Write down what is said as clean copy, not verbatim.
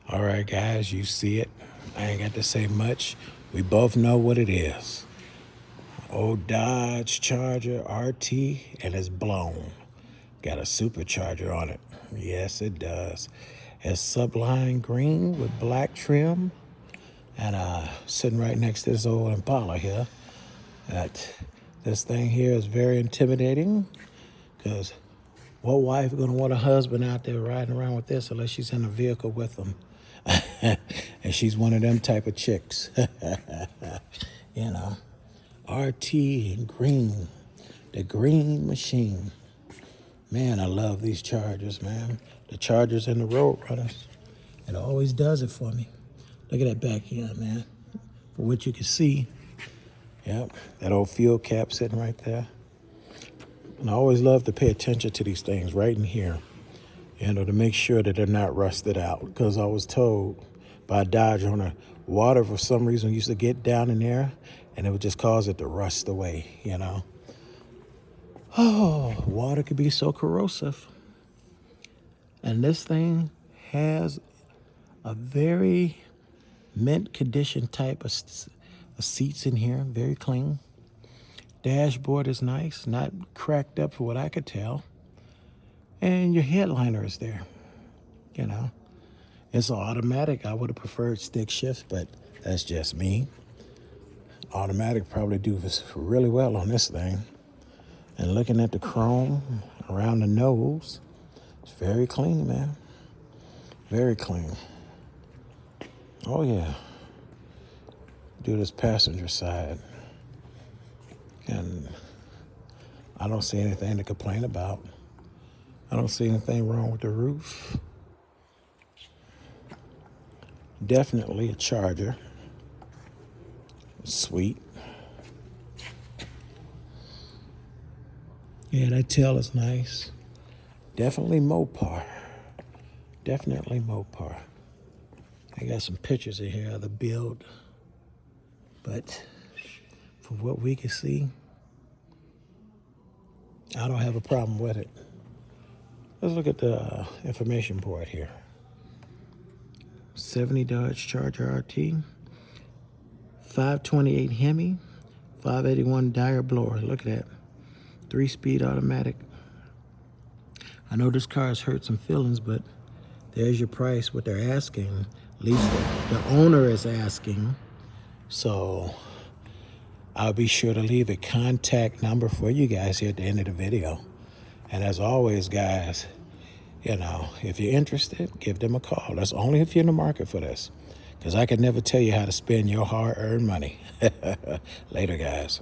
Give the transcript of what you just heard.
All right, guys, you see it. I ain't got to say much. We both know what it is. Old Dodge Charger RT, and it's blown. Got a supercharger on it. Yes, it does. It's subline green with black trim, and sitting right next to this old Impala here. This thing here is very intimidating, because what wife is going to want a husband out there riding around with this unless she's in a vehicle with them? And she's one of them type of chicks. You know, RT and green, the green machine. Man, I love these Chargers, man. The Chargers and the Road Runners. It always does it for me. Look at that back here, man. For what you can see. Yep, that old fuel cap sitting right there. And I always love to pay attention to these things right in here, to make sure that they're not rusted out. Because I was told by a Dodge owner, water for some reason used to get down in there and it would just cause it to rust away, Oh, water could be so corrosive. And this thing has a very mint condition type of seats in here, very clean. Dashboard is nice, not cracked up for what I could tell. And your headliner is there, It's automatic. I would have preferred stick shift, but that's just me. Automatic probably do this really well on this thing. And looking at the chrome around the nose, it's very clean, man. Very clean. Oh, yeah. Do this passenger side. And I don't see anything to complain about. I don't see anything wrong with the roof. Definitely a Charger. Sweet. Yeah, that tail is nice. Definitely Mopar. Definitely Mopar. I got some pictures in here of the build. But for what we can see, I don't have a problem with it. Let's look at the information board here. 70 Dodge Charger RT, 528 Hemi, 581 Dire Blower. Look at that. 3-speed automatic. I know this car has hurt some feelings, but there's your price, what they're asking. At least the owner is asking. So I'll be sure to leave a contact number for you guys here at the end of the video. And as always, guys, if you're interested, give them a call. That's only if you're in the market for this, because I could never tell you how to spend your hard-earned money. Later, guys.